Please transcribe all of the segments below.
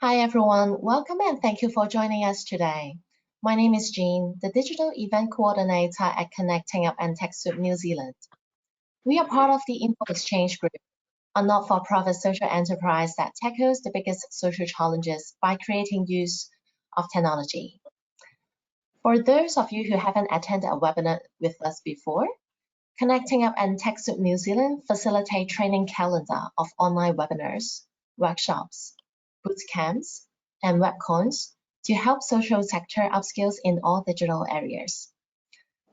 Hi everyone, welcome and thank you for joining us today. My name is Jean, the Digital Event Coordinator at Connecting Up and TechSoup New Zealand. We are part of the Info Exchange Group, a not-for-profit social enterprise that tackles the biggest social challenges by creating use of technology. For those of you who haven't attended a webinar with us before, Connecting Up and TechSoup New Zealand facilitate training calendar of online webinars, workshops, boot camps, and webcons to help social sector upskills in all digital areas.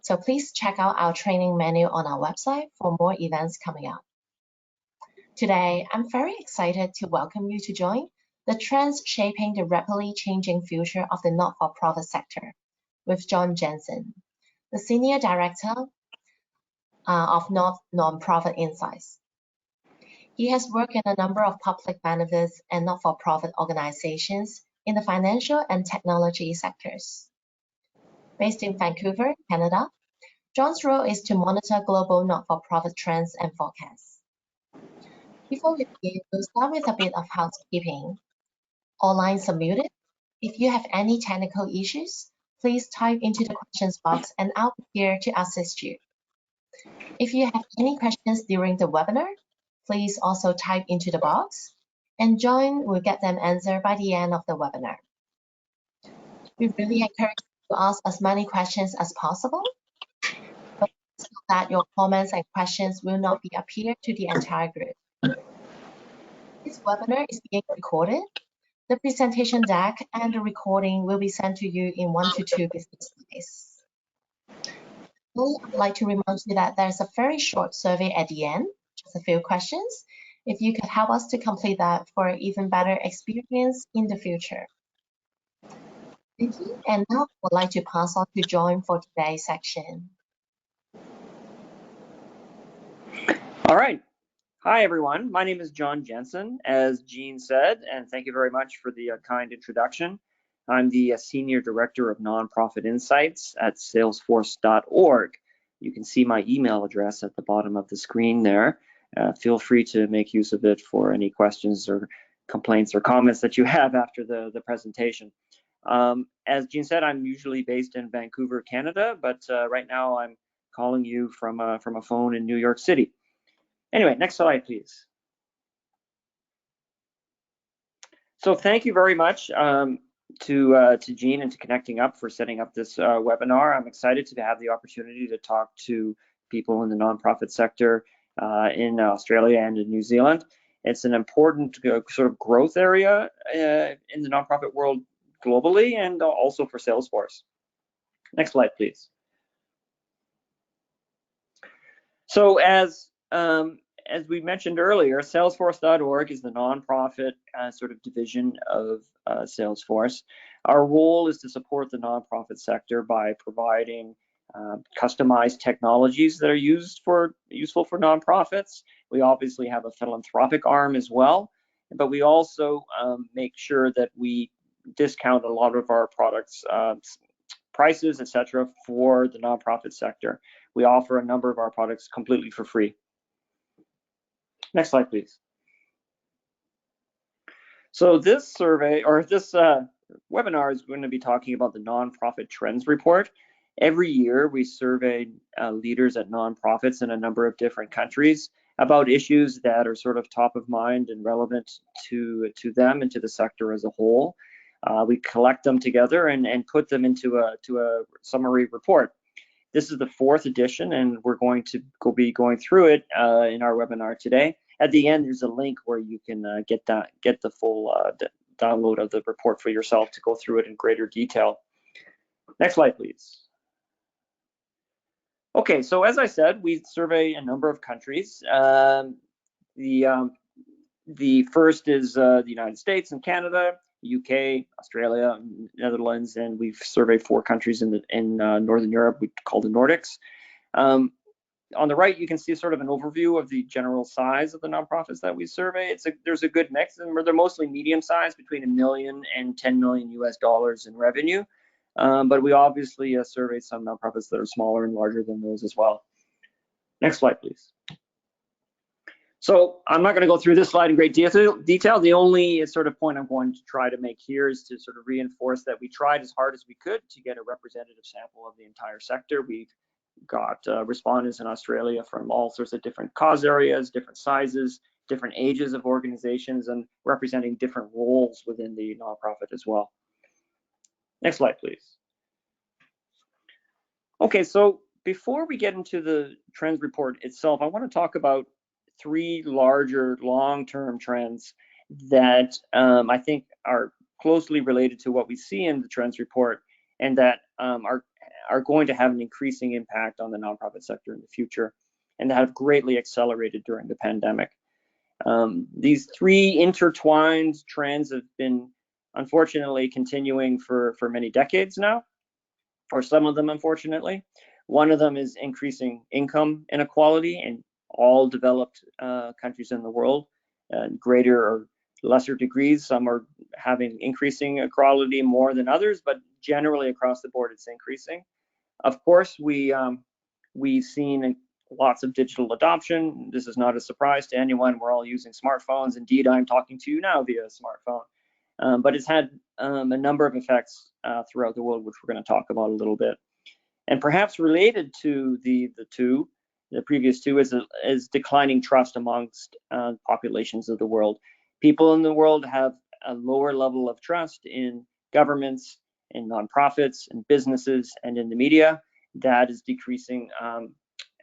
So please check out our training menu on our website for more events coming up. Today, I'm very excited to welcome you to join the Trends Shaping the Rapidly Changing Future of the Not-for-Profit Sector with John Jensen, the Senior Director of Nonprofit Insights. He has worked in a number of public benefits and not-for-profit organizations in the financial and technology sectors. Based in Vancouver, Canada, John's role is to monitor global not-for-profit trends and forecasts. Before we begin, we'll start with a bit of housekeeping. All lines are muted. If you have any technical issues, please type into the questions box and I'll be here to assist you. If you have any questions during the webinar, please also type into the box, and John will get them answered by the end of the webinar. We really encourage you to ask as many questions as possible, but so that your comments and questions will not be appeared to the entire group. This webinar is being recorded. The presentation deck and the recording will be sent to you in 1 to 2 business days. I'd like to remind you that there's a very short survey at the end, just a few questions. If you could help us to complete that for an even better experience in the future. Thank you. And now I would like to pass on to John for today's section. All right. Hi, everyone. My name is John Jensen, as Jean said, and thank you very much for the kind introduction. I'm the Senior Director of Nonprofit Insights at Salesforce.org. You can see my email address at the bottom of the screen there. Feel free to make use of it for any questions or complaints or comments that you have after the presentation. As Jean said, I'm usually based in Vancouver, Canada, but right now I'm calling you from a phone in New York City. Anyway, next slide, please. So thank you very much to Jean and to Connecting Up for setting up this webinar. I'm excited to have the opportunity to talk to people in the nonprofit sector in Australia and in New Zealand. It's an important sort of growth area in the nonprofit world globally and also for Salesforce. Next slide, please. So as we mentioned earlier, Salesforce.org is the nonprofit sort of division of Salesforce. Our role is to support the nonprofit sector by providing customized technologies that are useful for nonprofits. We obviously have a philanthropic arm as well, but we also make sure that we discount a lot of our products, prices, etc., for the nonprofit sector. We offer a number of our products completely for free. Next slide, please. So this survey, or this webinar, is going to be talking about the Nonprofit Trends Report. Every year, we survey leaders at nonprofits in a number of different countries about issues that are sort of top of mind and relevant to them and to the sector as a whole. We collect them together and put them into a summary report. This is the 4th edition, and we're going to be going through it in our webinar today. At the end, there's a link where you can get the full download of the report for yourself to go through it in greater detail. Next slide, please. Okay, so as I said, we survey a number of countries. The first is the United States and Canada, UK, Australia, Netherlands, and we've surveyed 4 countries in Northern Europe we call the Nordics. On the right, you can see sort of an overview of the general size of the nonprofits that we survey. There's a good mix, and they're mostly medium-sized, between $1 million and $10 million US in revenue. But we obviously surveyed some nonprofits that are smaller and larger than those as well. Next slide, please. So I'm not going to go through this slide in great detail. The only sort of point I'm going to try to make here is to sort of reinforce that we tried as hard as we could to get a representative sample of the entire sector. We've got respondents in Australia from all sorts of different cause areas, different sizes, different ages of organizations, and representing different roles within the nonprofit as well. Next slide, please. Okay, so before we get into the trends report itself, I want to talk about three larger long-term trends that I think are closely related to what we see in the trends report, and that are going to have an increasing impact on the nonprofit sector in the future, and that have greatly accelerated during the pandemic. These three intertwined trends have been unfortunately continuing for many decades now, or some of them, unfortunately. One of them is increasing income inequality in all developed countries in the world, greater or lesser degrees. Some are having increasing equality more than others, but generally across the board, it's increasing. Of course, we've seen lots of digital adoption. This is not a surprise to anyone. We're all using smartphones. Indeed, I'm talking to you now via a smartphone. But it's had a number of effects throughout the world, which we're going to talk about a little bit. And perhaps related to the previous two is declining trust amongst populations of the world. People in the world have a lower level of trust in governments, in nonprofits, in businesses, and in the media. That is decreasing,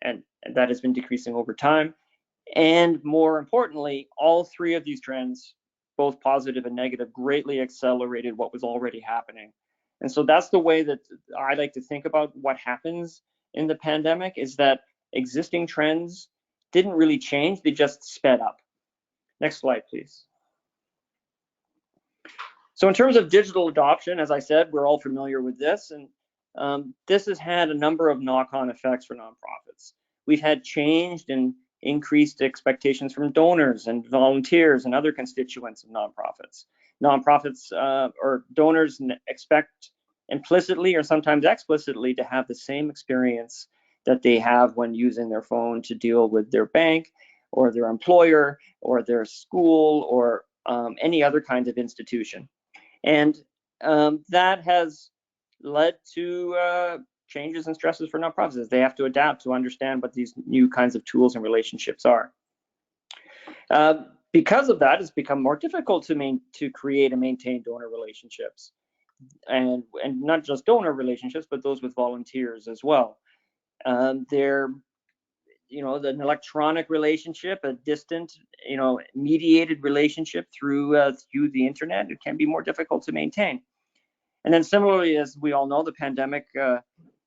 and that has been decreasing over time. And more importantly, all three of these trends, both positive and negative, greatly accelerated what was already happening. And so that's the way that I like to think about what happens in the pandemic, is that existing trends didn't really change, they just sped up. Next slide, please. So in terms of digital adoption, as I said, we're all familiar with this, and this has had a number of knock-on effects for nonprofits. We've had changed and increased expectations from donors and volunteers and other constituents of nonprofits. Nonprofits or donors expect implicitly or sometimes explicitly to have the same experience that they have when using their phone to deal with their bank or their employer or their school or any other kind of institution. And that has led to changes and stresses for nonprofits as they have to adapt to understand what these new kinds of tools and relationships are. Because of that, it's become more difficult to create and maintain donor relationships, and not just donor relationships, but those with volunteers as well. They're, an electronic relationship, a distant, mediated relationship through the internet, it can be more difficult to maintain. And then similarly, as we all know, the pandemic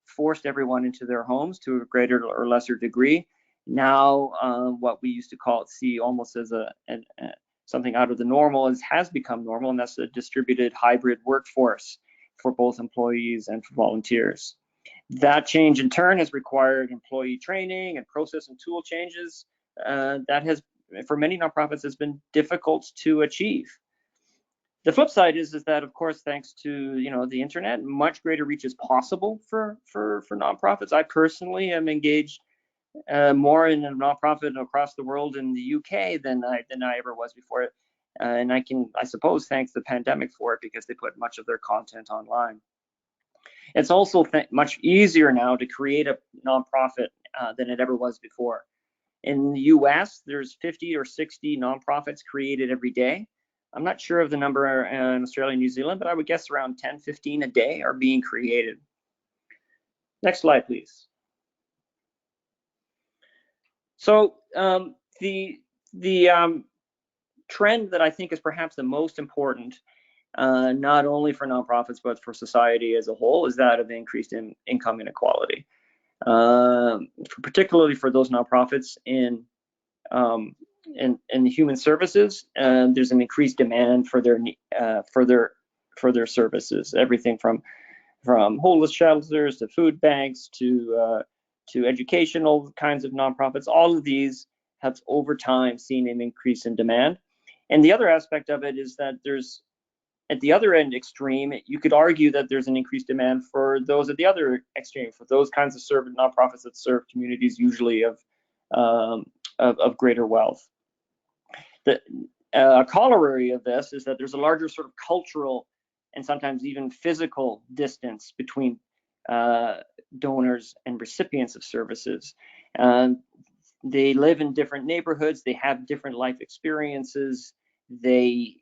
forced everyone into their homes to a greater or lesser degree. Now, what we used to see almost as something out of the normal has become normal, and that's a distributed hybrid workforce for both employees and for volunteers. That change in turn has required employee training and process and tool changes that has, for many nonprofits, has been difficult to achieve. The flip side is that, of course, thanks to the internet, much greater reach is possible for nonprofits. I personally am engaged more in a nonprofit across the world in the UK than I ever was before, and I suppose thank the pandemic for it, because they put much of their content online. It's also much easier now to create a nonprofit than it ever was before. In the US, there's 50 or 60 nonprofits created every day. I'm not sure of the number in Australia and New Zealand, but I would guess around 10, 15 a day are being created. Next slide, please. So the trend that I think is perhaps the most important, not only for nonprofits, but for society as a whole, is that of increased income inequality. Particularly for those nonprofits in human services, there's an increased demand for their services. Everything from homeless shelters to food banks to educational kinds of nonprofits. All of these have over time seen an increase in demand. And the other aspect of it is that there's, at the other end extreme, you could argue that there's an increased demand for those at the other extreme, for those kinds of nonprofits that serve communities usually of greater wealth. A corollary of this is that there's a larger sort of cultural and sometimes even physical distance between donors and recipients of services. They live in different neighborhoods, they have different life experiences, they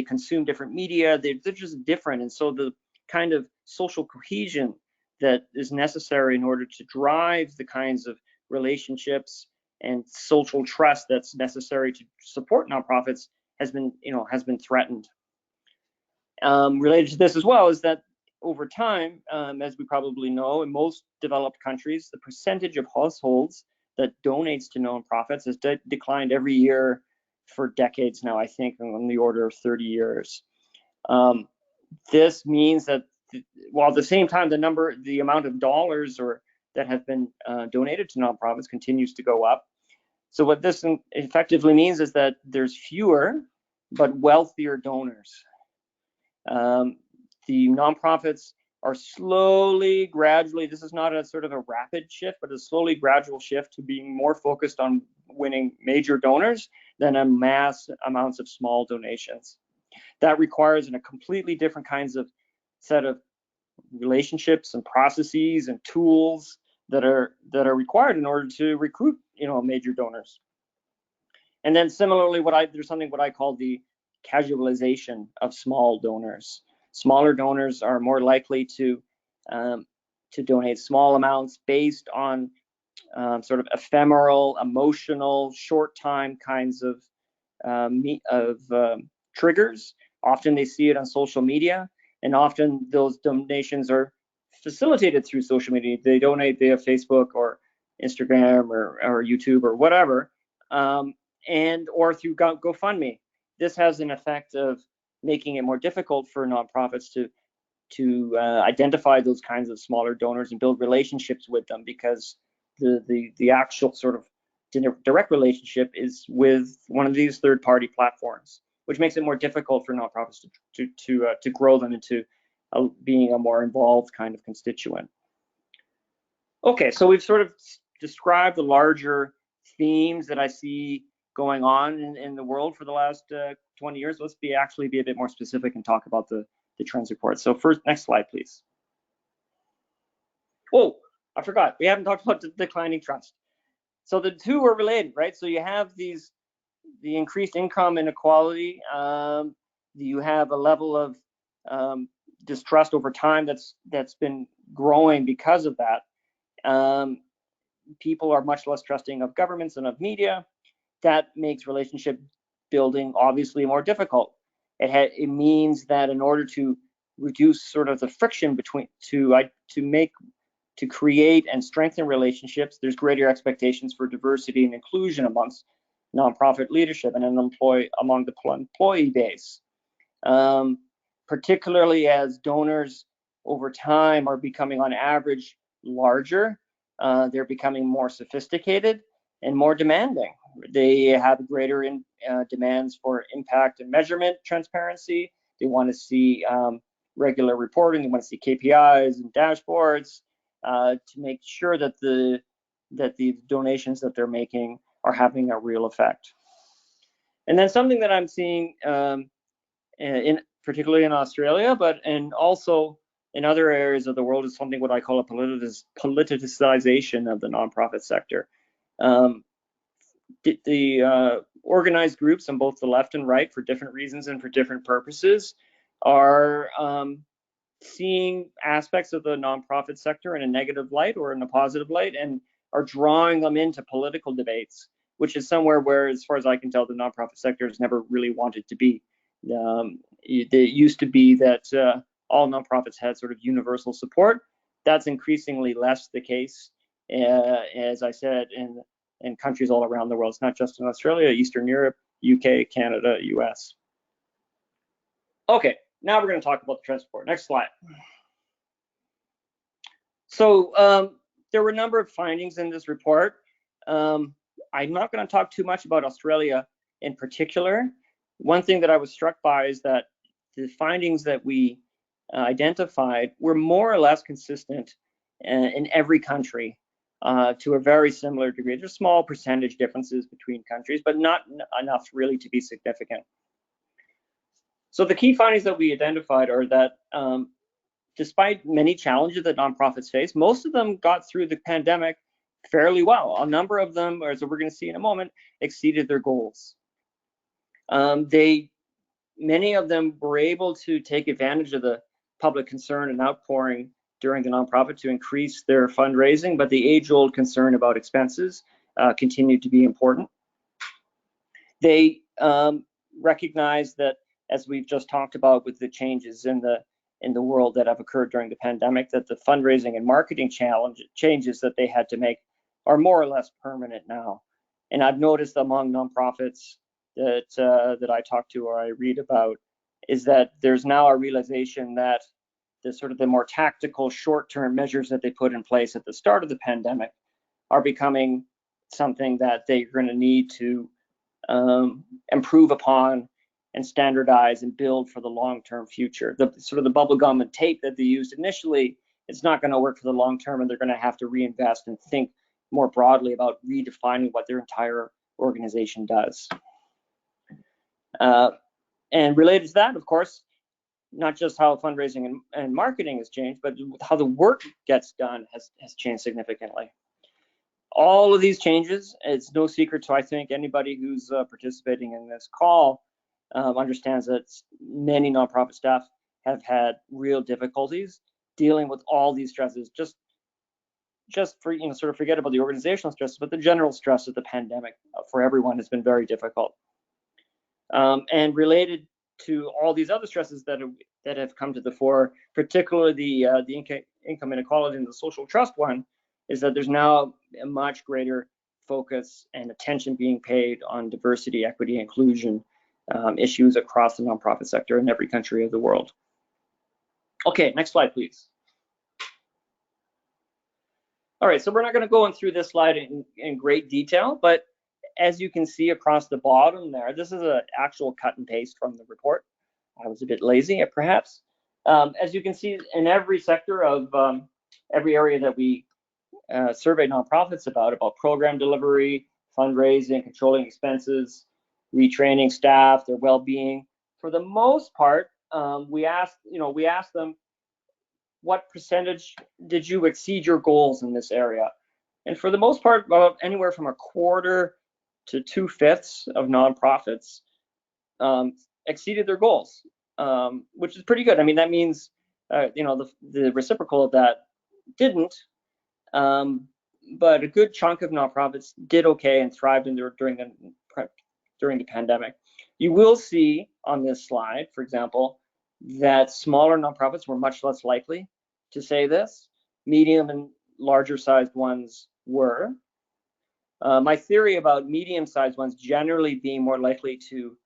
consume different media, they're just different. And so the kind of social cohesion that is necessary in order to drive the kinds of relationships and social trust that's necessary to support nonprofits has been threatened. Related to this as well is that over time, as we probably know, in most developed countries, the percentage of households that donates to nonprofits has declined every year for decades now, I think on the order of 30 years. This means that while at the same time the amount of dollars that have been donated to nonprofits continues to go up. So what this effectively means is that there's fewer but wealthier donors. The nonprofits are slowly, gradually, this is not a sort of a rapid shift, but a slowly gradual shift to being more focused on winning major donors than a mass amounts of small donations. That requires a completely different kinds of set of relationships and processes and tools that are required in order to recruit, major donors. And then similarly, there's something what I call the casualization of small donors. Smaller donors are more likely to donate small amounts based on sort of ephemeral, emotional, short-time kinds of triggers. Often they see it on social media, and often those donations are facilitated through social media. They donate via Facebook or Instagram or YouTube or whatever, or through GoFundMe. This has an effect of making it more difficult for nonprofits to identify those kinds of smaller donors and build relationships with them, because the actual sort of direct relationship is with one of these third-party platforms, which makes it more difficult for nonprofits to grow them into being a more involved kind of constituent. Okay, so we've sort of described the larger themes that I see going on in the world for the last 20 years. Let's actually be a bit more specific and talk about the trends report. So first, next slide, please. Oh, I forgot. We haven't talked about the declining trust. So the two are related, right? So you have the increased income inequality. You have a level of distrust over time that's been growing because of that. People are much less trusting of governments and of media. That makes relationship building obviously more difficult. It means that in order to reduce sort of the friction between to create and strengthen relationships, there's greater expectations for diversity and inclusion amongst nonprofit leadership and among the employee base. Particularly as donors over time are becoming on average larger, they're becoming more sophisticated and more demanding. They have greater demands for impact and measurement transparency. They want to see regular reporting. They want to see KPIs and dashboards to make sure that the donations that they're making are having a real effect. And then something that I'm seeing particularly in Australia, and also in other areas of the world, is something what I call a politicization of the nonprofit sector. The organized groups on both the left and right, for different reasons and for different purposes, are seeing aspects of the nonprofit sector in a negative light or in a positive light, and are drawing them into political debates, which is somewhere where, as far as I can tell, the nonprofit sector has never really wanted to be. It used to be that all nonprofits had sort of universal support. That's increasingly less the case, as I said, in countries all around the world. It's not just in Australia, Eastern Europe, UK, Canada, US. Okay, now we're going to talk about the trends report. Next slide. So there were a number of findings in this report. I'm not going to talk too much about Australia in particular. One thing that I was struck by is that the findings that we identified were more or less consistent in every country. to a very similar degree. There's small percentage differences between countries, but not enough really to be significant. So the key findings that we identified are that despite many challenges that nonprofits face, most of them got through the pandemic fairly well. A number of them, as we're going to see in a moment, exceeded their goals. Many of them were able to take advantage of the public concern and outpouring during the nonprofit to increase their fundraising, but the age-old concern about expenses continued to be important. They recognized that, as we've just talked about with the changes in the world that have occurred during the pandemic, that the fundraising and marketing changes that they had to make are more or less permanent now. And I've noticed among nonprofits that I talk to or I read about is that there's now a realization that the more tactical short-term measures that they put in place at the start of the pandemic are becoming something that they're going to need to improve upon and standardize and build for the long-term future. The bubble gum and tape that they used initially, it's not going to work for the long term, and they're going to have to reinvest and think more broadly about redefining what their entire organization does. And related to that, of course, not just how fundraising and marketing has changed, but how the work gets done has changed significantly. All of these changes, it's no secret to, I think, anybody who's participating in this call understands that many nonprofit staff have had real difficulties dealing with all these stresses. Just for, sort of forget about the organizational stresses, but the general stress of the pandemic for everyone has been very difficult. And related to all these other stresses that have come to the fore, particularly the income inequality and the social trust one, is that there's now a much greater focus and attention being paid on diversity, equity, inclusion issues across the nonprofit sector in every country of the world. Okay, next slide, please. All right, so we're not going to go through this slide in great detail, but as you can see across the bottom there, this is an actual cut and paste from the report. I was a bit lazy, perhaps. As you can see, in every sector of every area that we surveyed nonprofits about program delivery, fundraising, controlling expenses, retraining staff, their well-being. For the most part, we asked them, what percentage did you exceed your goals in this area? And for the most part, about anywhere from a quarter to 2/5 of nonprofits exceeded their goals, which is pretty good. I mean, that means the reciprocal of that didn't, but a good chunk of nonprofits did okay and thrived during the pandemic. You will see on this slide, for example, that smaller nonprofits were much less likely to say this. Medium and larger sized ones were. My theory about medium-sized ones generally being more likely to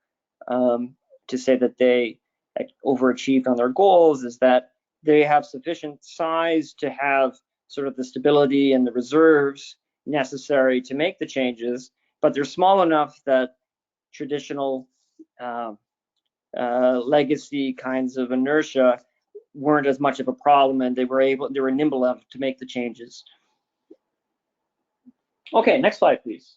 say that they overachieved on their goals is that they have sufficient size to have sort of the stability and the reserves necessary to make the changes, but they're small enough that traditional legacy kinds of inertia weren't as much of a problem, and they were nimble enough to make the changes. Okay, next slide, please.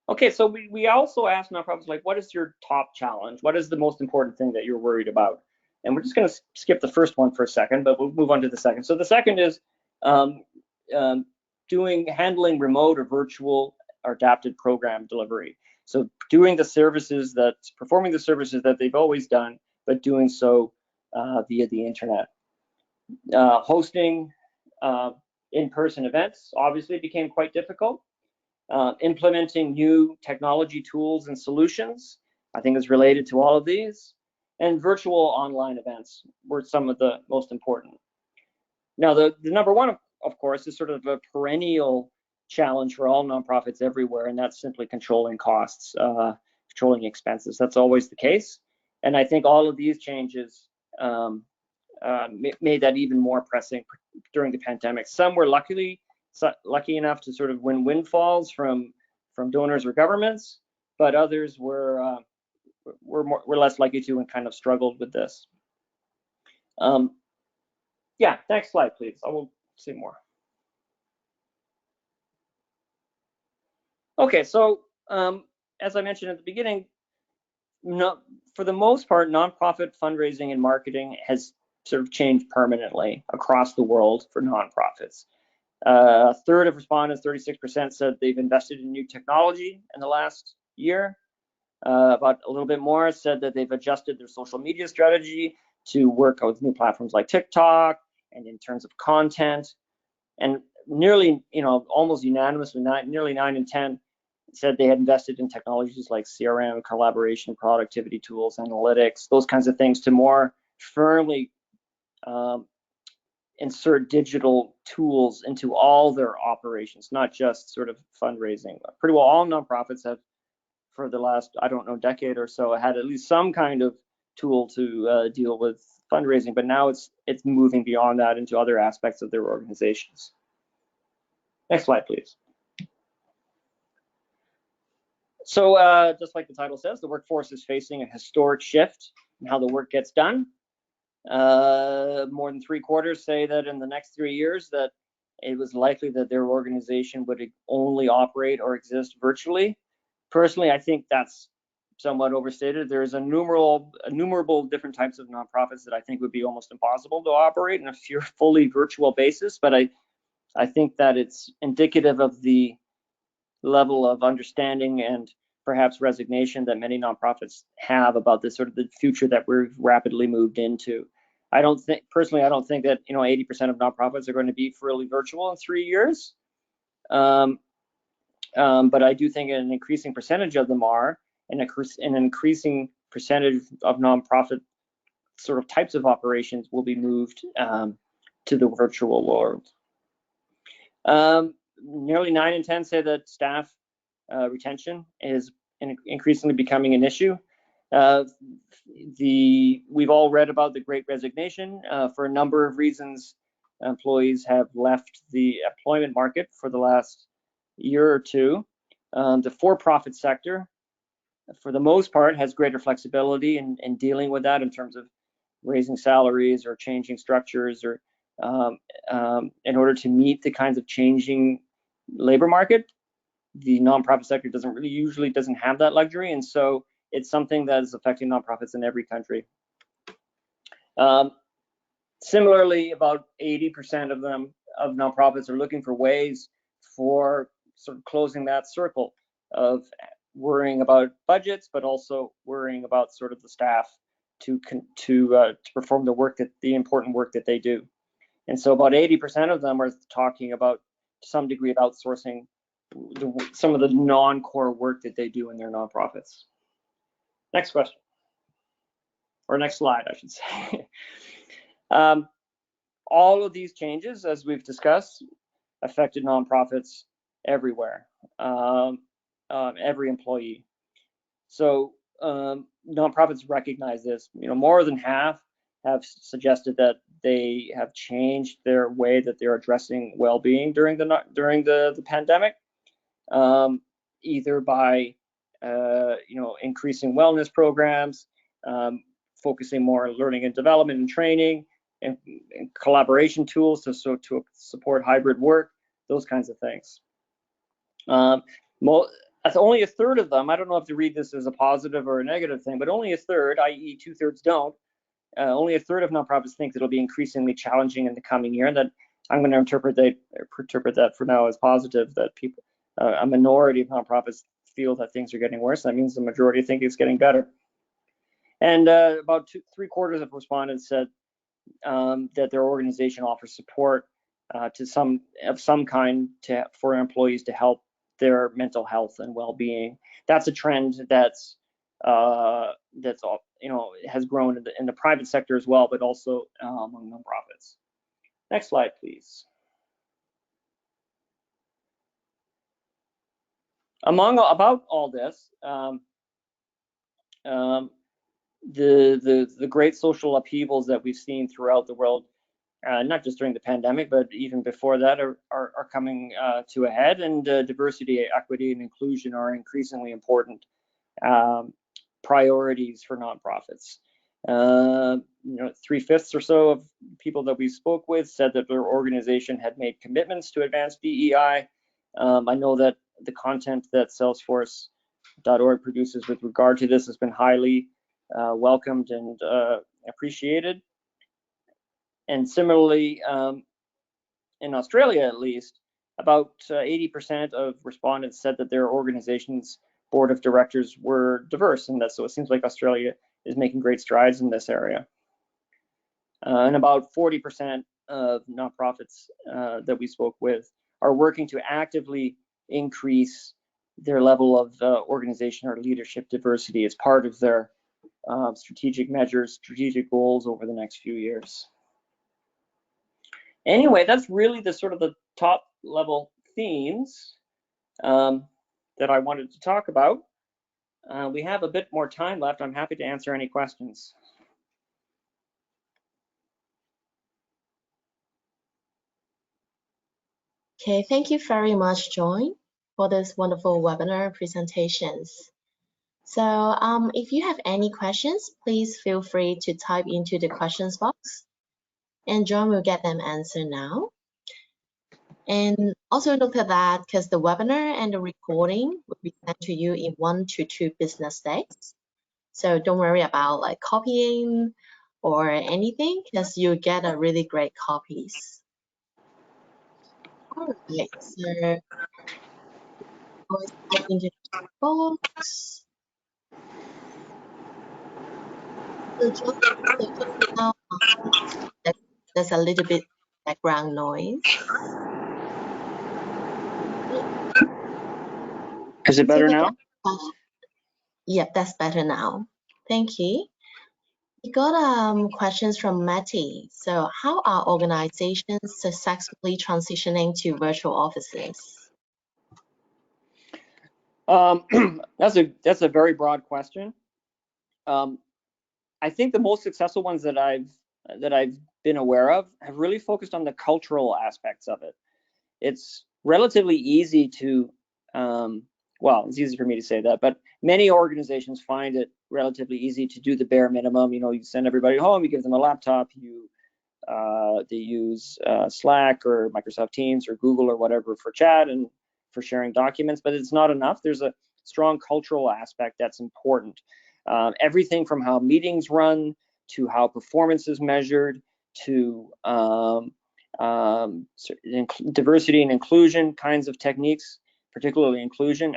Okay, so we also asked nonprofits, like, what is your top challenge? What is the most important thing that you're worried about? And we're just going to skip the first one for a second, but we'll move on to the second. So the second is handling remote or virtual or adapted program delivery. So performing the services that they've always done, but doing so via the internet. Hosting in-person events obviously became quite difficult. Implementing new technology tools and solutions, I think, is related to all of these. And virtual online events were some of the most important. Now, the number one, of course, is sort of a perennial challenge for all nonprofits everywhere, and that's simply controlling costs, controlling expenses. That's always the case. And I think all of these changes made that even more pressing during the pandemic. Some were lucky enough to sort of win windfalls from donors or governments, but others were less likely to and kind of struggled with this. Yeah, next slide, please. I will say more. Okay, so as I mentioned at the beginning, for the most part, nonprofit fundraising and marketing has sort of changed permanently across the world for nonprofits. A third of respondents, 36%, said they've invested in new technology in the last year. About a little bit more said that they've adjusted their social media strategy to work with new platforms like TikTok and in terms of content. And nearly, almost unanimously, nearly 9 in 10 said they had invested in technologies like CRM, collaboration, productivity tools, analytics, those kinds of things to more firmly insert digital tools into all their operations, not just sort of fundraising. Pretty well all nonprofits have, for the last, I don't know, decade or so, had at least some kind of tool to deal with fundraising, but now it's moving beyond that into other aspects of their organizations. Next slide, please. So just like the title says, the workforce is facing a historic shift in how the work gets done. More than 3/4 say that in the next 3 years that it was likely that their organization would only operate or exist virtually. Personally, I think that's somewhat overstated. There's innumerable different types of nonprofits that I think would be almost impossible to operate on a fully virtual basis, but I think that it's indicative of the level of understanding and perhaps resignation that many nonprofits have about this sort of the future that we've rapidly moved into. I don't think that 80% of nonprofits are going to be fully virtual in 3 years, but I do think an increasing percentage of them are, and an increasing percentage of nonprofit sort of types of operations will be moved to the virtual world. Nearly 9 in 10 say that staff retention is increasingly becoming an issue. We've all read about the Great Resignation. For a number of reasons, employees have left the employment market for the last year or two. The for-profit sector, for the most part, has greater flexibility in dealing with that in terms of raising salaries or changing structures or in order to meet the kinds of changing labor market. The nonprofit sector usually doesn't have that luxury, and so it's something that is affecting nonprofits in every country. Similarly, about 80% of nonprofits are looking for ways for sort of closing that circle of worrying about budgets, but also worrying about sort of the staff to perform the important work that they do. And so about 80% of them are talking about some degree of outsourcing some of the non-core work that they do in their nonprofits. Next question, or next slide, I should say. All of these changes, as we've discussed, affected nonprofits everywhere, every employee. So nonprofits recognize this. More than half have suggested that they have changed their way that they're addressing well-being during the pandemic, either by increasing wellness programs, focusing more on learning and development and training, and collaboration tools to support hybrid work, those kinds of things. That's only a third of them. I don't know if to read this as a positive or a negative thing, but only a third, i.e. 2/3 don't. Only a third of nonprofits think that it'll be increasingly challenging in the coming year, and that I'm going to interpret that for now as positive, that a minority of nonprofits feel that things are getting worse. That means the majority think it's getting better. And about 3/4 of respondents said that their organization offers support of some kind for employees to help their mental health and well-being. That's a trend that's has grown in the private sector as well, but also among nonprofits. Next slide, please. About all this, the great social upheavals that we've seen throughout the world, not just during the pandemic, but even before that, are coming to a head, and diversity, equity, and inclusion are increasingly important priorities for nonprofits. 3/5 or so of people that we spoke with said that their organization had made commitments to advance DEI. I know that the content that Salesforceorg produces with regard to this has been highly welcomed and appreciated. And similarly, in Australia at least, about 80% of respondents said that their organization's board of directors were diverse, and so it seems like Australia is making great strides in this area. And about 40% of nonprofits that we spoke with are working to actively increase their level of organization or leadership diversity as part of their strategic measures, strategic goals over the next few years. Anyway, that's really the sort of the top level themes that I wanted to talk about. We have a bit more time left. I'm happy to answer any questions. Okay, thank you very much, John, for this wonderful webinar presentations. So if you have any questions, please feel free to type into the questions box, and John will get them answered now. And also note that because the webinar and the recording will be sent to you in 1 to 2 business days. So don't worry about like copying or anything, because you get a really great copies. All right, so always type into the box. So just now, there's a little bit background noise. Is it better now? Yep, that's better now. Thank you. We got questions from Matty. So how are organizations successfully transitioning to virtual offices? That's a very broad question. I think the most successful ones that I've been aware of have really focused on the cultural aspects of it. It's relatively easy to, well, it's easy for me to say that, but many organizations find it relatively easy to do the bare minimum. You know, you send everybody home, you give them a laptop, they use Slack or Microsoft Teams or Google or whatever for chat and for sharing documents, but it's not enough. There's a strong cultural aspect that's important. Everything from how meetings run to how performance is measured to diversity and inclusion kinds of techniques, particularly inclusion,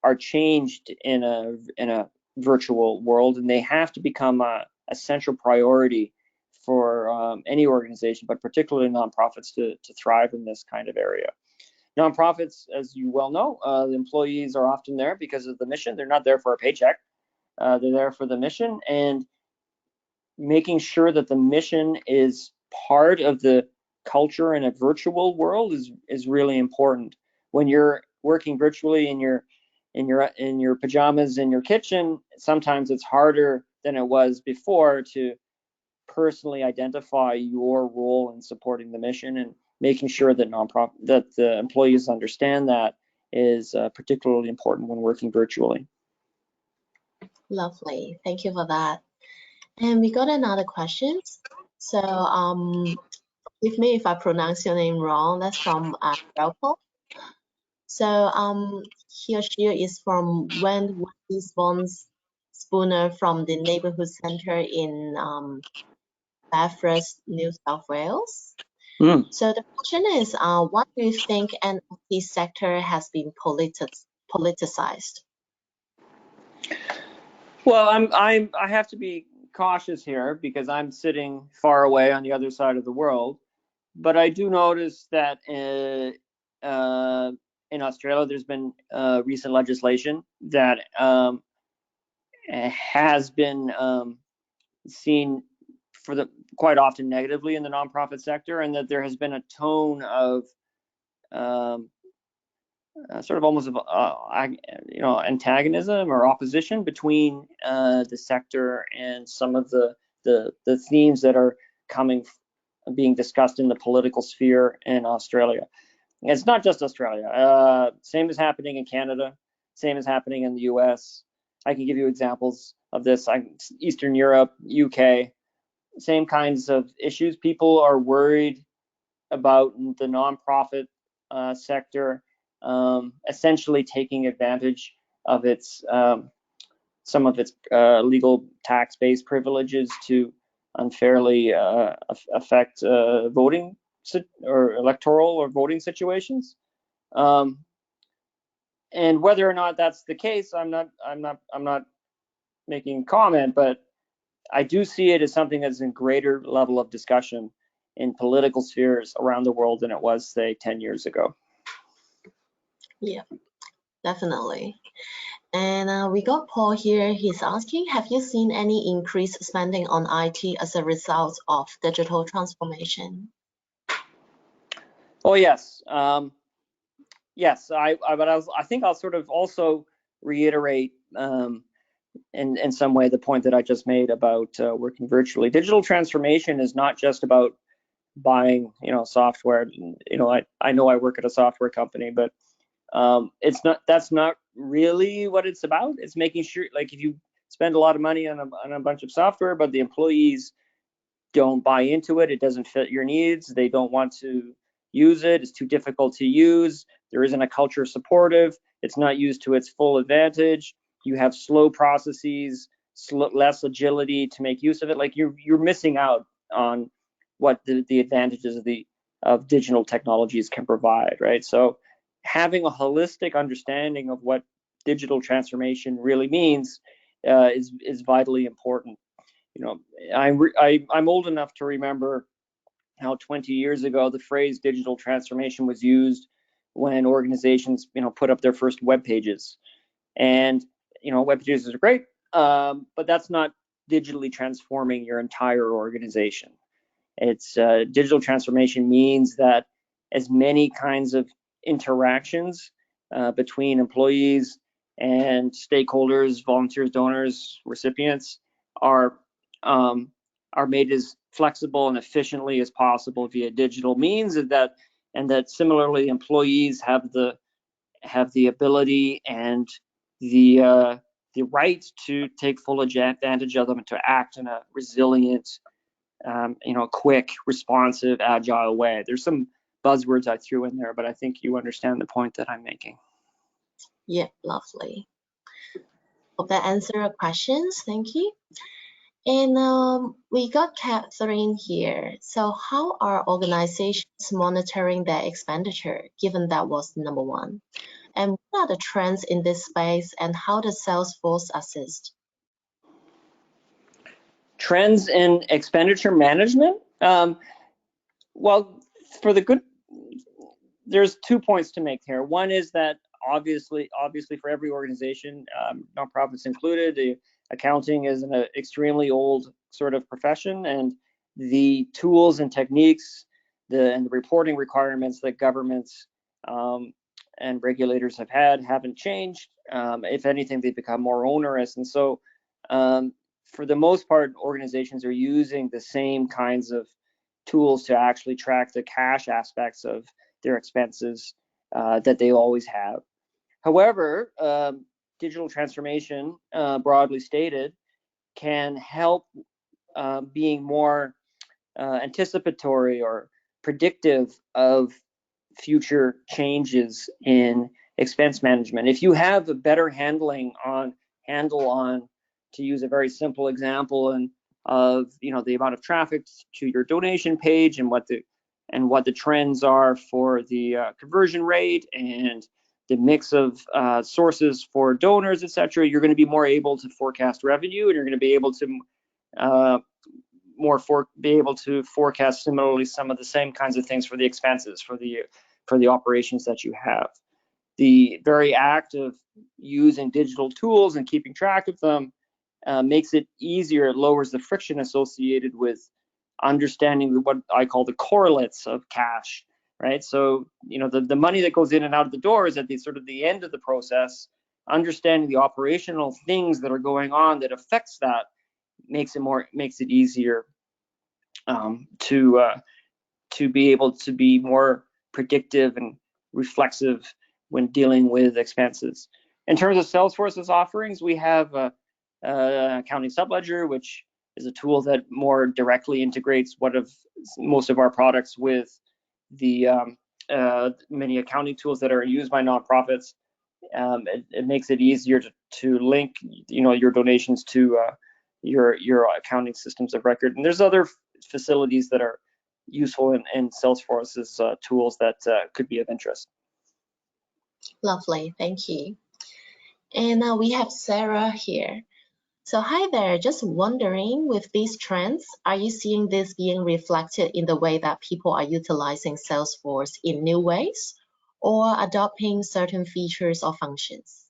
are changed in a virtual world, and they have to become a central priority for any organization, but particularly nonprofits to thrive in this kind of area. Nonprofits, as you well know, the employees are often there because of the mission. They're not there for a paycheck. They're there for the mission, and making sure that the mission is part of the culture in a virtual world is really important. When you're working virtually in your pajamas in your kitchen, sometimes it's harder than it was before to personally identify your role in supporting the mission, and making sure that the employees understand that is particularly important when working virtually. Lovely, thank you for that. And we got another question. So forgive me if I pronounce your name wrong. That's from Ralph. So he or she is from Wendy Spooner from the neighborhood center in Bathurst, New South Wales. So the question is, why do you think NFT sector has been politicized? Well, I have to be cautious here because I'm sitting far away on the other side of the world, but I do notice that in Australia there's been recent legislation that has been seen quite often negatively in the nonprofit sector, and that there has been a tone of sort of almost antagonism or opposition between the sector and some of the themes that are being discussed in the political sphere in Australia. And it's not just Australia. Same is happening in Canada. Same is happening in the US. I can give you examples this. Eastern Europe, UK, same kinds of issues. People are worried about the nonprofit sector essentially taking advantage of its some of its legal tax-based privileges to unfairly affect voting or electoral or voting situations. And whether or not that's the case, I'm not making comment, but I do see it as something that's in greater level of discussion in political spheres around the world than it was, say, 10 years ago. Yeah, definitely. And we got Paul here. He's asking, have you seen any increased spending on IT as a result of digital transformation? Oh, yes. Yes, I think I'll sort of also reiterate in some way the point that I just made about working virtually. Digital transformation is not just about buying, software. I know I work at a software company, but that's not really what it's about. It's making sure, like, if you spend a lot of money on a bunch of software, but the employees don't buy into it, it doesn't fit your needs, they don't want to use it, it's too difficult to use, there isn't a culture supportive, it's not used to its full advantage, you have slow processes, less agility to make use of it, like you're missing out on what the advantages of digital technologies can provide, right? So having a holistic understanding of what digital transformation really means is vitally important. I'm old enough to remember how 20 years ago the phrase digital transformation was used when organizations, put up their first web pages. And, web pages are great, but that's not digitally transforming your entire organization. It's digital transformation means that as many kinds of interactions between employees and stakeholders, volunteers, donors, recipients are made as flexible and efficiently as possible via digital means, and that similarly employees have the ability and the right to take full advantage of them and to act in a resilient, quick, responsive, agile way. There's some buzzwords I threw in there, but I think you understand the point that I'm making. Yeah, lovely. Hope that answered your questions. Thank you. And we got Catherine here. So how are organizations monitoring their expenditure, given that was number one? And what are the trends in this space, and how does Salesforce assist? Trends in expenditure management? Well, there's 2 points to make here. One is that obviously for every organization, nonprofits included, the accounting is an extremely old sort of profession, and the tools and techniques and the reporting requirements that governments and regulators have haven't changed. If anything, they've become more onerous. And so for the most part, organizations are using the same kinds of tools to actually track the cash aspects of their expenses that they always have. However, digital transformation, broadly stated, can help being more anticipatory or predictive of future changes in expense management. If you have a better handle on, to use a very simple example, of the amount of traffic to your donation page and what the trends are for the conversion rate and the mix of sources for donors, etc., you're going to be more able to forecast revenue, and you're going to be able to be able to forecast similarly some of the same kinds of things for the expenses for the operations that you have. The very act of using digital tools and keeping track of them makes it easier. It lowers the friction associated with understanding what I call the correlates of cash, right? So, the money that goes in and out of the door is at the end of the process. Understanding the operational things that are going on that affects that makes it easier to be able to be more predictive and reflexive when dealing with expenses. In terms of Salesforce's offerings, we have a accounting subledger, which is a tool that more directly integrates most of our products with the many accounting tools that are used by nonprofits. It makes it easier to link, your donations to your accounting systems of record. And there's other facilities that are useful in Salesforce's tools that could be of interest. Lovely, thank you. And now we have Sarah here. So hi there, just wondering, with these trends, are you seeing this being reflected in the way that people are utilizing Salesforce in new ways or adopting certain features or functions?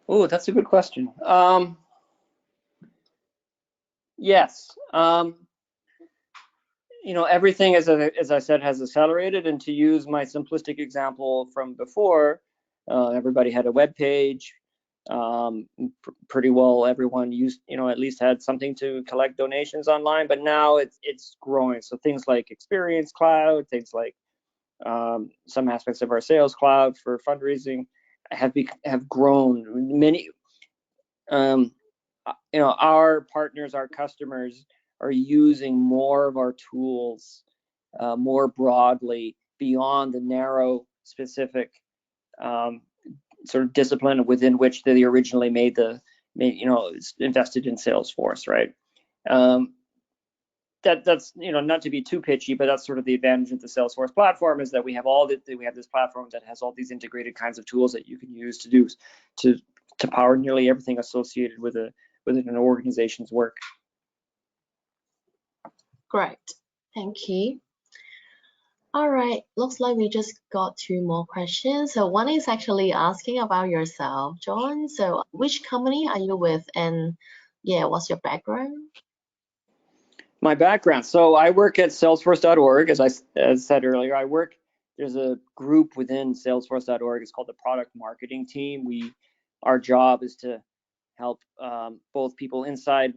Oh, that's a good question. Yes. Everything, as I said, has accelerated. And to use my simplistic example from before, everybody had a web page. Pretty well everyone used, at least had something to collect donations online, but now it's growing. So things like Experience Cloud, things like some aspects of our Sales Cloud for fundraising have grown. Many, our partners, our customers are using more of our tools more broadly beyond the narrow specific sort of discipline within which they originally invested in Salesforce, right? That's not to be too pitchy, but that's sort of the advantage of the Salesforce platform, is that we have this platform that has all these integrated kinds of tools that you can use to power nearly everything associated with an organization's work. Great, thank you. All right, looks like we just got 2 more questions. So one is actually asking about yourself, John. So which company are you with, and what's your background? My background. So I work at Salesforceorg, as I said earlier. There's a group within Salesforce.org. It's called the Product Marketing Team. Our job is to help both people inside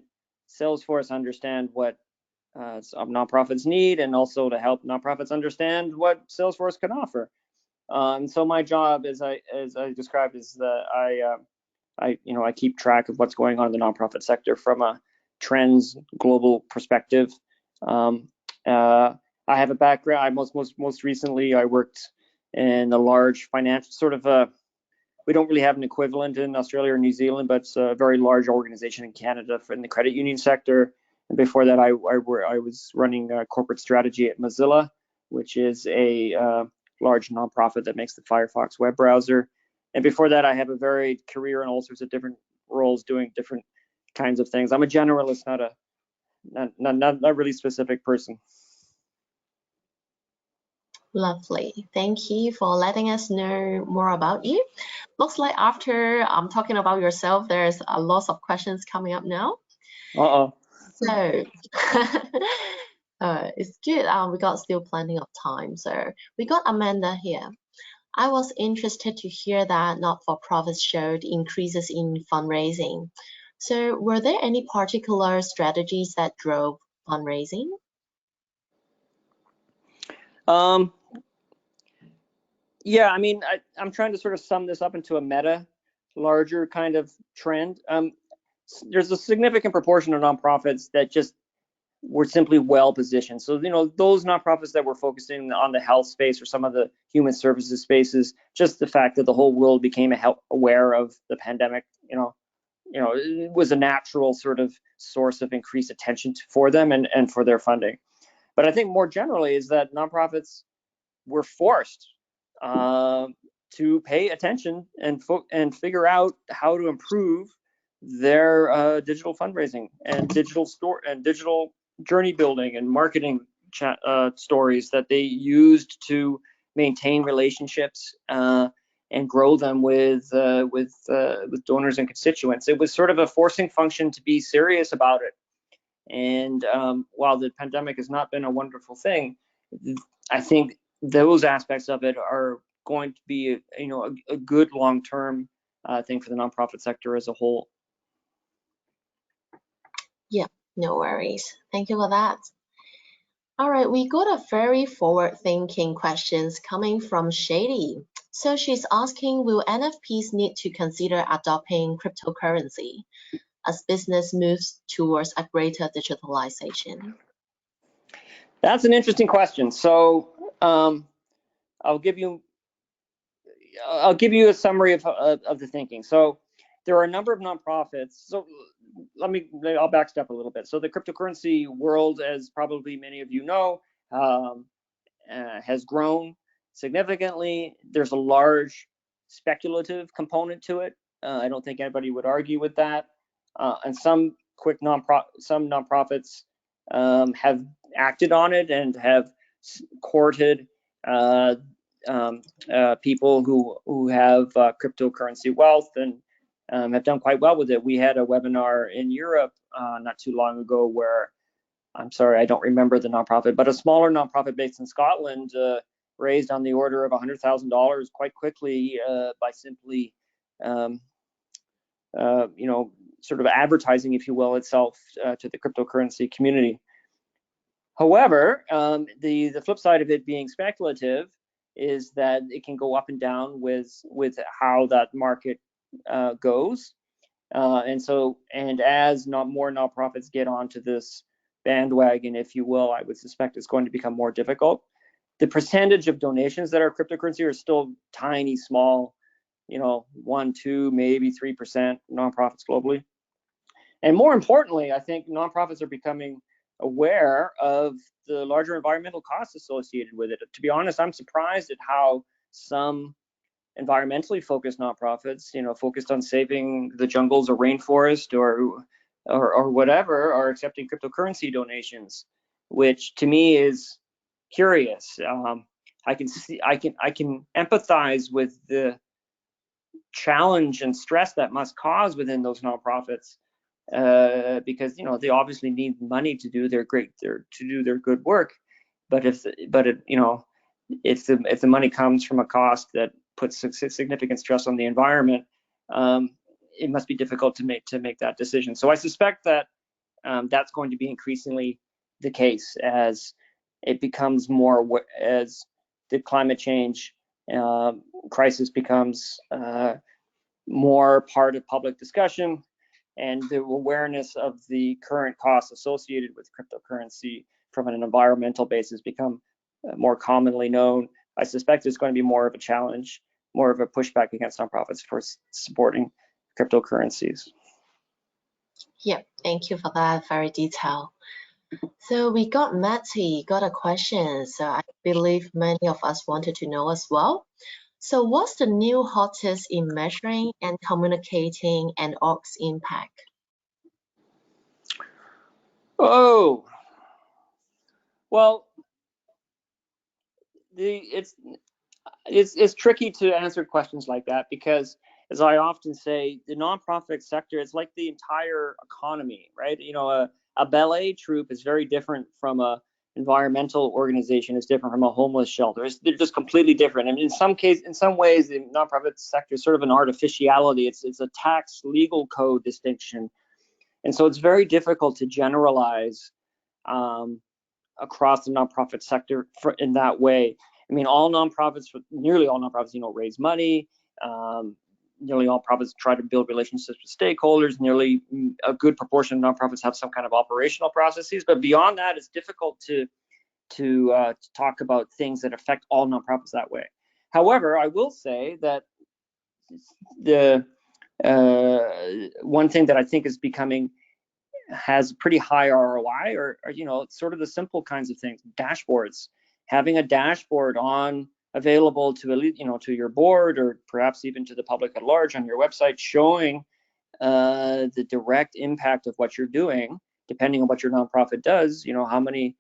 Salesforce understand what nonprofits need, and also to help nonprofits understand what Salesforce can offer. And so my job, as I described, is that I keep track of what's going on in the nonprofit sector from a trends global perspective. I have a background. Most recently, I worked in a large financial sort of we don't really have an equivalent in Australia or New Zealand, but it's a very large organization in Canada in the credit union sector. And before that, I was running corporate strategy at Mozilla, which is a large nonprofit that makes the Firefox web browser. And before that, I have a varied career in all sorts of different roles, doing different kinds of things. I'm a generalist, not really specific person. Lovely. Thank you for letting us know more about you. Looks like after talking about yourself, there's a lot of questions coming up now. Uh-oh. So it's good. We got still plenty of time. So we got Amanda here. I was interested to hear that not-for-profits showed increases in fundraising. So were there any particular strategies that drove fundraising? Yeah, I mean, I'm trying to sort of sum this up into a larger kind of trend. There's a significant proportion of nonprofits that just were simply well positioned. So, those nonprofits that were focusing on the health space or some of the human services spaces, just the fact that the whole world became aware of the pandemic, it was a natural sort of source of increased attention for them and for their funding. But I think more generally is that nonprofits were forced to pay attention and figure out how to improve their digital fundraising and digital journey building and marketing stories that they used to maintain relationships and grow them with donors and constituents. It was sort of a forcing function to be serious about it. And while the pandemic has not been a wonderful thing, I think those aspects of it are going to be a good long-term thing for the nonprofit sector as a whole. Yeah, no worries. Thank you for that. All right, we got a very forward-thinking questions coming from Shady. So she's asking, will NFPs need to consider adopting cryptocurrency as business moves towards a greater digitalization? That's an interesting question. So I'll give you a summary of the thinking. So there are a number of nonprofits. So I'll backstep a little bit. So the cryptocurrency world, as probably many of you know, has grown significantly. There's a large speculative component to it. I don't think anybody would argue with that. And some nonprofits have acted on it and have courted people who have cryptocurrency wealth and have done quite well with it. We had a webinar in Europe not too long ago where, I'm sorry, I don't remember the nonprofit, but a smaller nonprofit based in Scotland raised on the order of $100,000 quite quickly by simply, sort of advertising, if you will, itself to the cryptocurrency community. However, the flip side of it being speculative is that it can go up and down with how that market goes. And as more nonprofits get onto this bandwagon, if you will, I would suspect it's going to become more difficult. The percentage of donations that are cryptocurrency are still tiny, small, 1, 2, maybe 3% nonprofits globally. And more importantly, I think nonprofits are becoming aware of the larger environmental costs associated with it. To be honest, I'm surprised at how some environmentally focused nonprofits, focused on saving the jungles or rainforest or whatever, are accepting cryptocurrency donations, which to me is curious. I can empathize with the challenge and stress that must cause within those nonprofits because they obviously need money to do their good work. But if the money comes from a cost that puts significant stress on the environment, it must be difficult to make that decision. So I suspect that that's going to be increasingly the case as it becomes more, as the climate change crisis becomes more part of public discussion, and the awareness of the current costs associated with cryptocurrency from an environmental basis become more commonly known. I suspect there's going to be more of a challenge, more of a pushback against nonprofits for supporting cryptocurrencies. Yeah, thank you for that very detailed. So we got Matty got a question. So I believe many of us wanted to know as well. So what's the new hottest in measuring and communicating an org's impact? Oh, well, it's tricky to answer questions like that because, as I often say, the nonprofit sector is like the entire economy, right? A ballet troupe is very different from a environmental organization. It's different from a homeless shelter. They're just completely different. And in some ways, the nonprofit sector is sort of an artificiality. It's a tax legal code distinction, and so it's very difficult to generalize across the nonprofit sector in that way. I mean, nearly all nonprofits, raise money. Nearly all nonprofits try to build relationships with stakeholders. Nearly a good proportion of nonprofits have some kind of operational processes. But beyond that, it's difficult to talk about things that affect all nonprofits that way. However, I will say that the one thing that I think is has pretty high ROI, or sort of the simple kinds of things, dashboards. Having a dashboard available to your board, or perhaps even to the public at large on your website, showing the direct impact of what you're doing, depending on what your nonprofit does. How many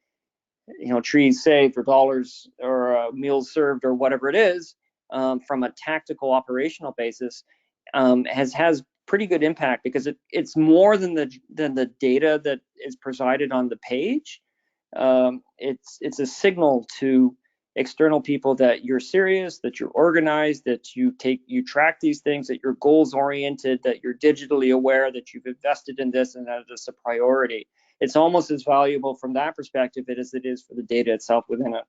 trees saved, or dollars, or meals served, or whatever it is, from a tactical operational basis, has pretty good impact, because it's more than the data that is presided on the page. It's a signal to external people that you're serious, that you're organized, that you track these things, that you're goals oriented, that you're digitally aware, that you've invested in this, and that it's a priority. it's almost as valuable from that perspective as it is for the data itself within it.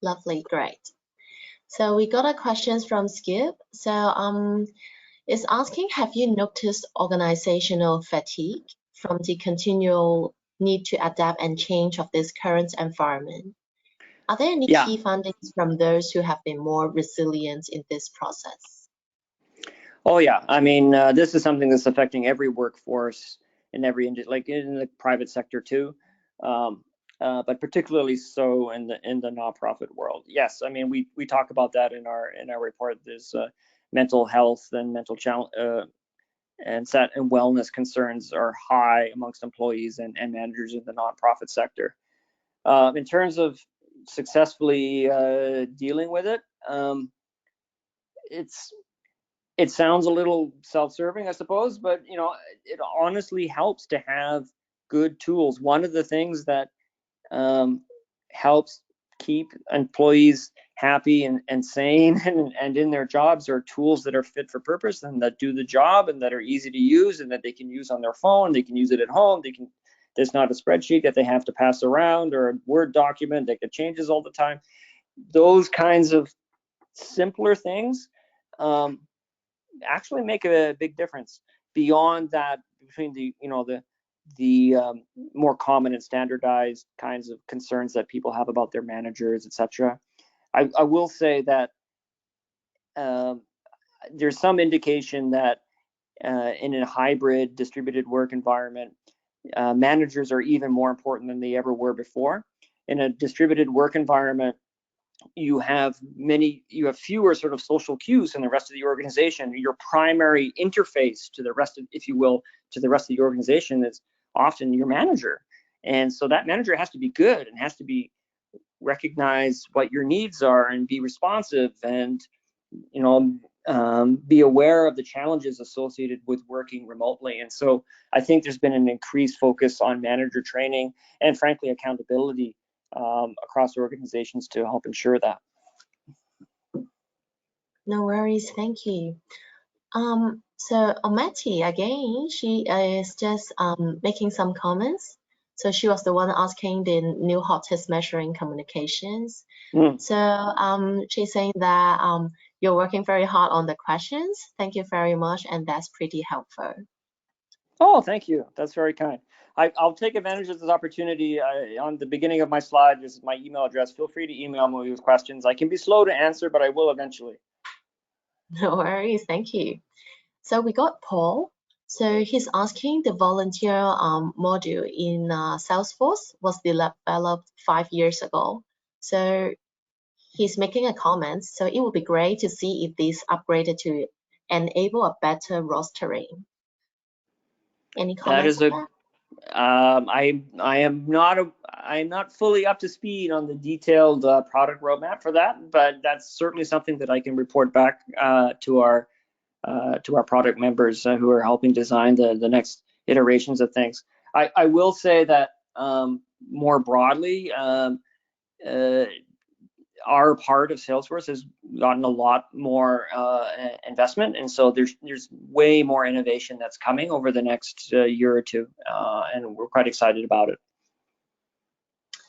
Lovely, great. So we got a question from Skip. So it's asking, have you noticed organizational fatigue from the continual need to adapt and change of this current environment? Are there any key findings from those who have been more resilient in this process? Oh yeah, I mean, this is something that's affecting every workforce in every like in the private sector too, but particularly so in the nonprofit world. Yes, I mean we talk about that in our report. There's mental health and mental challenge and wellness concerns are high amongst employees and managers in the nonprofit sector. In terms of successfully dealing with it, it sounds a little self-serving, I suppose, but you know, it honestly helps to have good tools. One of the things that helps keep employees happy and sane and in their jobs are tools that are fit for purpose and that do the job and that are easy to use and that they can use on their phone. They can use it at home. There's not a spreadsheet that they have to pass around or a Word document that changes all the time. Those kinds of simpler things actually make a big difference. Beyond that, between the more common and standardized kinds of concerns that people have about their managers, etc. I will say that there's some indication that in a hybrid distributed work environment, managers are even more important than they ever were before. In a distributed work environment, you have fewer sort of social cues in the rest of the organization. Your primary interface to the rest of, if you will, to the rest of the organization is often your manager. And so that manager has to be good and has to be recognize what your needs are and be responsive and, you know, be aware of the challenges associated with working remotely. And so I think there's been an increased focus on manager training and frankly accountability across organizations to help ensure that. No worries, thank you. So Ometi, again, she is just making some comments. So she was the one asking the new hottest measure in communications. So she's saying that you're working very hard on the questions. Thank you very much, and that's pretty helpful. Oh, thank you. That's very kind. I'll take advantage of this opportunity. On the beginning of my slide is my email address. Feel free to email me with questions. I can be slow to answer, but I will eventually. No worries, thank you. So we got Paul. So he's asking, the volunteer module in Salesforce was developed 5 years ago. So he's making a comment. So it would be great to see if this upgraded to enable a better rostering. Any comments on that? I'm not fully up to speed on the detailed product roadmap for that, but that's certainly something that I can report back to our product members who are helping design the next iterations of things. I will say that more broadly, our part of Salesforce has gotten a lot more investment, and so there's way more innovation that's coming over the next year or two, and we're quite excited about it.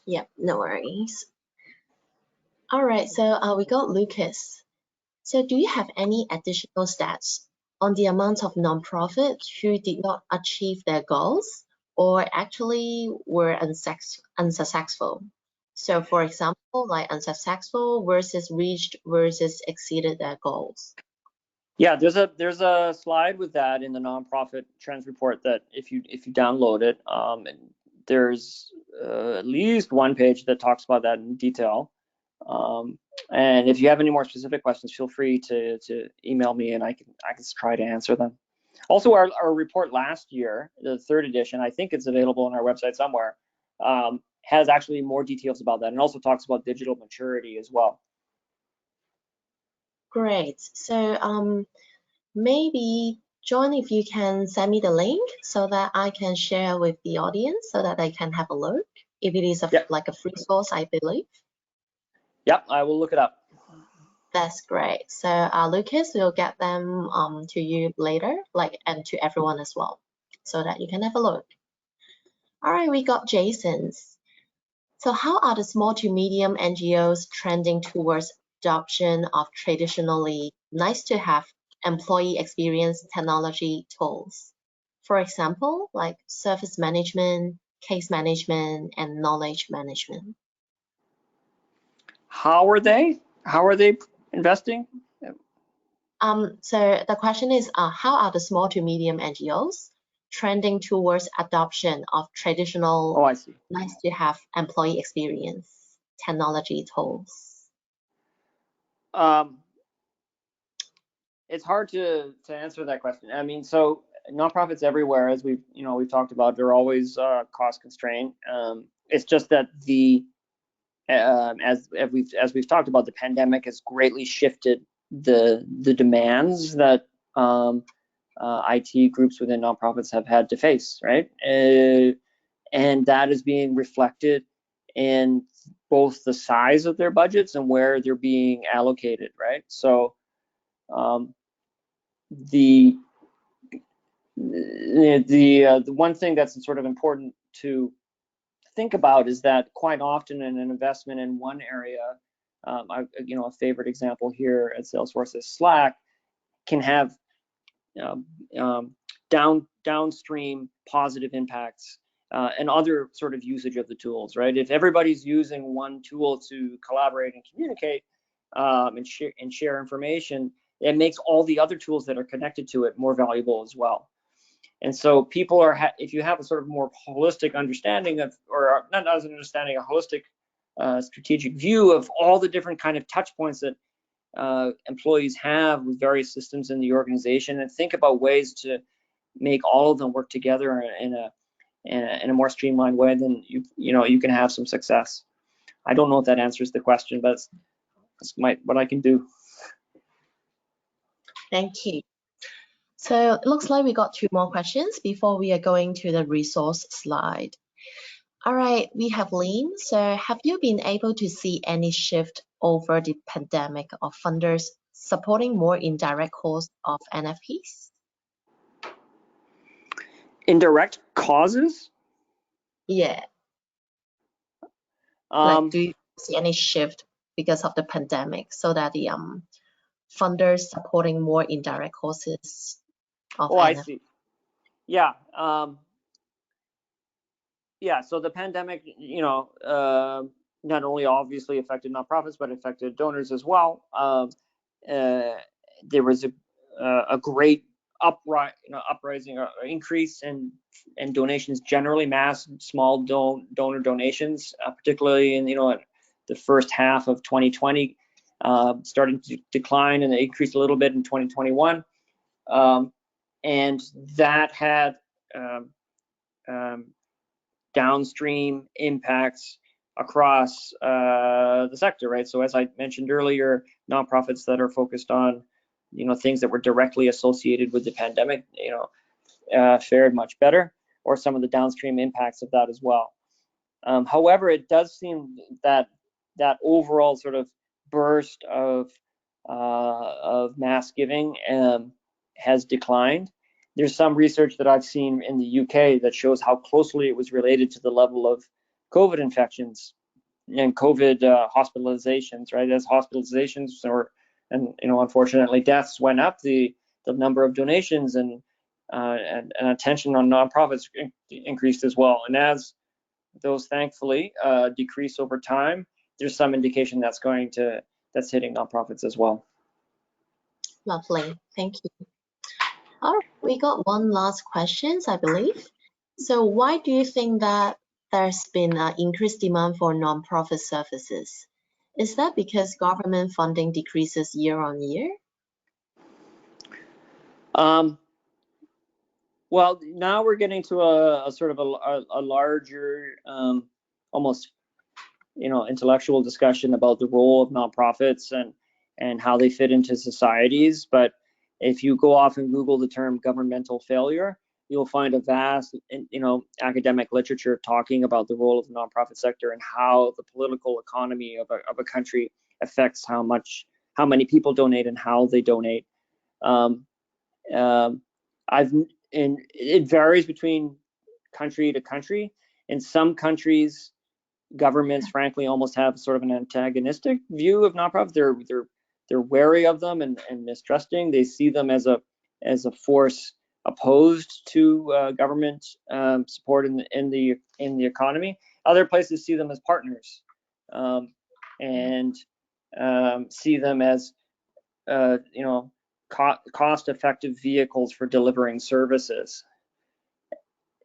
Yeah, no worries. All right, so we got Lucas. So do you have any additional stats on the amount of nonprofits who did not achieve their goals or actually were unsuccessful? So for example, like unsuccessful versus reached versus exceeded their goals. Yeah, there's a slide with that in the nonprofit trends report that if you download it, there's at least one page that talks about that in detail. And if you have any more specific questions, feel free to email me and I can try to answer them. Also, our report last year, the 3rd edition, I think it's available on our website somewhere, has actually more details about that and also talks about digital maturity as well. Great. So maybe John, if you can send me the link so that I can share with the audience so that they can have a look. If it is like a free source, I believe. Yep, I will look it up. That's great. So Lucas will get them to you later, and to everyone as well, so that you can have a look. All right, we got Jason's. So how are the small to medium NGOs trending towards adoption of traditionally nice to have employee experience technology tools? For example, like service management, case management, and knowledge management. How are they? How are they investing? So the question is, how are the small to medium NGOs trending towards adoption of traditional Oh, I see. nice to have employee experience technology tools? It's hard to answer that question. I mean, so nonprofits everywhere, as we've talked about, they're always cost constrained. It's just that as we've talked about, the pandemic has greatly shifted the demands that IT groups within nonprofits have had to face, right? And that is being reflected in both the size of their budgets and where they're being allocated, right? So the one thing that's sort of important to think about is that quite often in an investment in one area, a favorite example here at Salesforce is Slack, can have downstream positive impacts and other sort of usage of the tools, right? If everybody's using one tool to collaborate and communicate and share information, it makes all the other tools that are connected to it more valuable as well. And so people if you have a sort of more holistic understanding of, or not as an understanding, a holistic strategic view of all the different kind of touch points that employees have with various systems in the organization, and think about ways to make all of them work together in a more streamlined way, then you can have some success. I don't know if that answers the question, but that's what I can do. Thank you. So it looks like we got two more questions before we are going to the resource slide. All right, we have Lean. So have you been able to see any shift over the pandemic of funders supporting more indirect costs of NFPs? Indirect causes? Yeah. Like, do you see any shift because of the pandemic so that the funders supporting more indirect costs of NFPs? I see. Yeah. Yeah, so the pandemic, not only obviously affected nonprofits, but affected donors as well. There was a great uprising, increase in donations generally, mass small donor donations, particularly in the first half of 2020, starting to decline, and they increased a little bit in 2021, and that had downstream impacts across the sector, right? So as I mentioned earlier, nonprofits that are focused on things that were directly associated with the pandemic, fared much better, or some of the downstream impacts of that as well. However, it does seem that overall sort of burst of mass giving has declined. There's some research that I've seen in the UK that shows how closely it was related to the level of COVID infections and COVID hospitalizations, right? As hospitalizations and unfortunately deaths went up, the number of donations and attention on nonprofits increased as well. And as those thankfully decrease over time, there's some indication that's hitting nonprofits as well. Lovely, thank you. All right, we got one last question, I believe. So why do you think that there's been an increased demand for nonprofit services? Is that because government funding decreases year on year? Well, now we're getting to a sort of a larger, almost intellectual discussion about the role of nonprofits and how they fit into societies. But if you go off and Google the term governmental failure, you'll find a vast academic literature talking about the role of the nonprofit sector and how the political economy of a country affects how many people donate and how they donate. It varies between country to country. In some countries, governments, frankly, almost have sort of an antagonistic view of nonprofits. They're wary of them and mistrusting. They see them as a force opposed to government support in the economy. Other places see them as partners and see them as cost-effective vehicles for delivering services.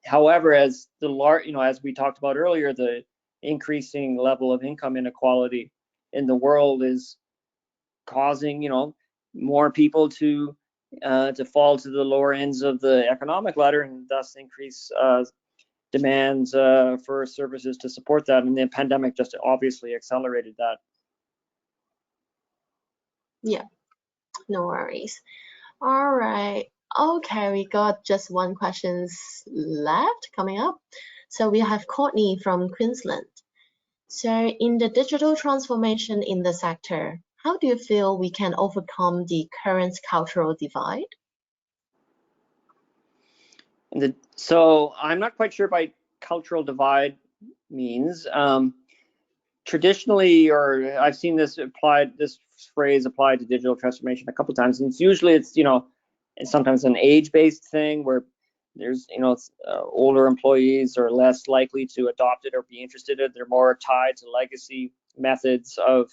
However, as as we talked about earlier, the increasing level of income inequality in the world is causing more people to fall to the lower ends of the economic ladder, and thus increase demands for services to support that. And the pandemic just obviously accelerated that. Yeah, no worries. All right. Okay, we got just one questions left coming up. So we have Courtney from Queensland. So in the digital transformation in the sector, how do you feel we can overcome the current cultural divide? So I'm not quite sure by cultural divide means. Traditionally, or I've seen this phrase applied to digital transformation a couple of times, and it's usually it's sometimes an age-based thing where there's older employees are less likely to adopt it or be interested in it. They're more tied to legacy methods of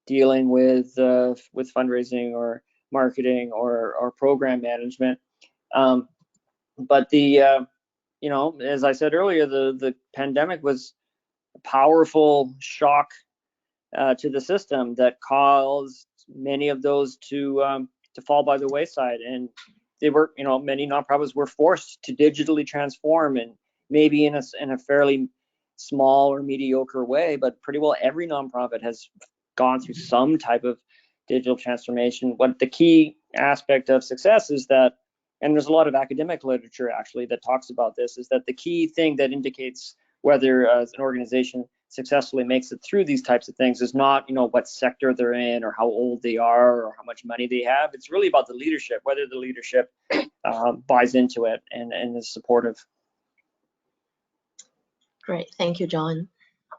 dealing with fundraising or marketing or program management. But as I said earlier, the pandemic was a powerful shock to the system that caused many of those to fall by the wayside, and they were, many nonprofits were forced to digitally transform, and maybe in a fairly small or mediocre way, but pretty well every nonprofit has gone through some type of digital transformation. What the key aspect of success is that, and there's a lot of academic literature actually that talks about this, is that the key thing that indicates whether an organization successfully makes it through these types of things is not what sector they're in or how old they are or how much money they have. It's really about the leadership, whether the leadership buys into it and is supportive. Great, thank you, John.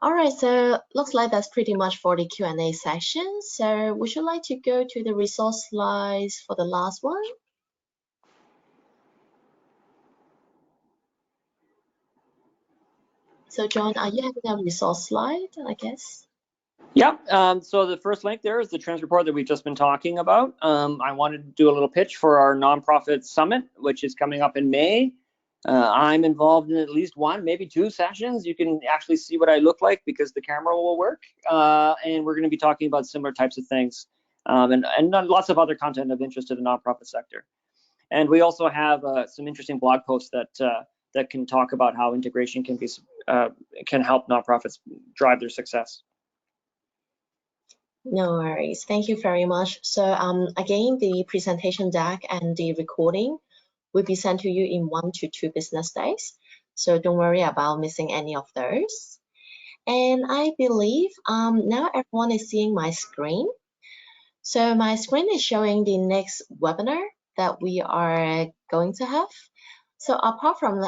All right, so looks like that's pretty much for the Q&A session. So would you like to go to the resource slides for the last one? So John, are you having a resource slide, I guess? Yeah, so the first link there is the trends report that we've just been talking about. I wanted to do a little pitch for our nonprofit summit, which is coming up in May. I'm involved in at least one, maybe two sessions. You can actually see what I look like because the camera will work. And we're going to be talking about similar types of things and lots of other content of interest to the nonprofit sector. And we also have some interesting blog posts that can talk about how integration can help nonprofits drive their success. No worries. Thank you very much. So again, the presentation deck and the recording will be sent to you in 1 to 2 business days. So don't worry about missing any of those. And I believe now everyone is seeing my screen. So my screen is showing the next webinar that we are going to have. So apart from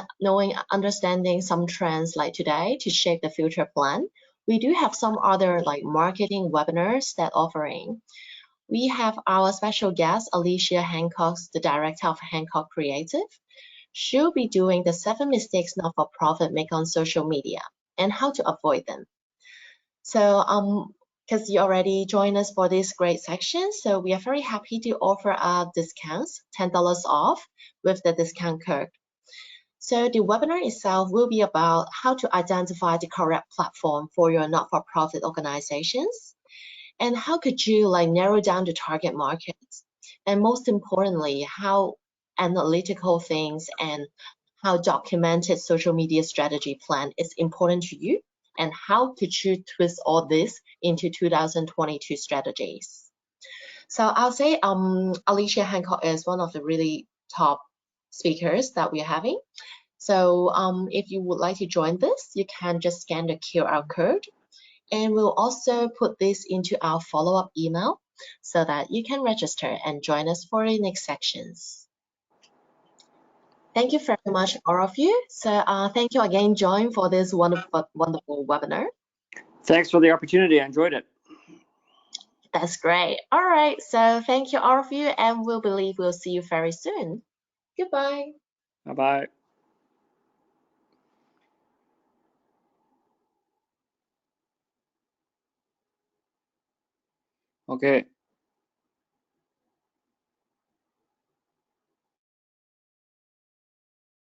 understanding some trends like today to shape the future plan, we do have some other like marketing webinars that offering. We have our special guest, Alicia Hancock, the director of Hancock Creative. She'll be doing the 7 mistakes not-for-profit make on social media and how to avoid them. So because you already joined us for this great section, so we are very happy to offer our discounts, $10 off with the discount code. So the webinar itself will be about how to identify the correct platform for your not-for-profit organizations, and how could you narrow down the target markets, and most importantly, how analytical things and how documented social media strategy plan is important to you, and how could you twist all this into 2022 strategies. So I'll say Alicia Hancock is one of the really top speakers that we're having. So if you would like to join this, you can just scan the QR code, and we'll also put this into our follow-up email so that you can register and join us for the next sections. Thank you very much, all of you. So thank you again, John, for this wonderful webinar. Thanks for the opportunity. I enjoyed it. That's great. All right. So thank you, all of you, and we'll see you very soon. Goodbye. Bye-bye. Okay.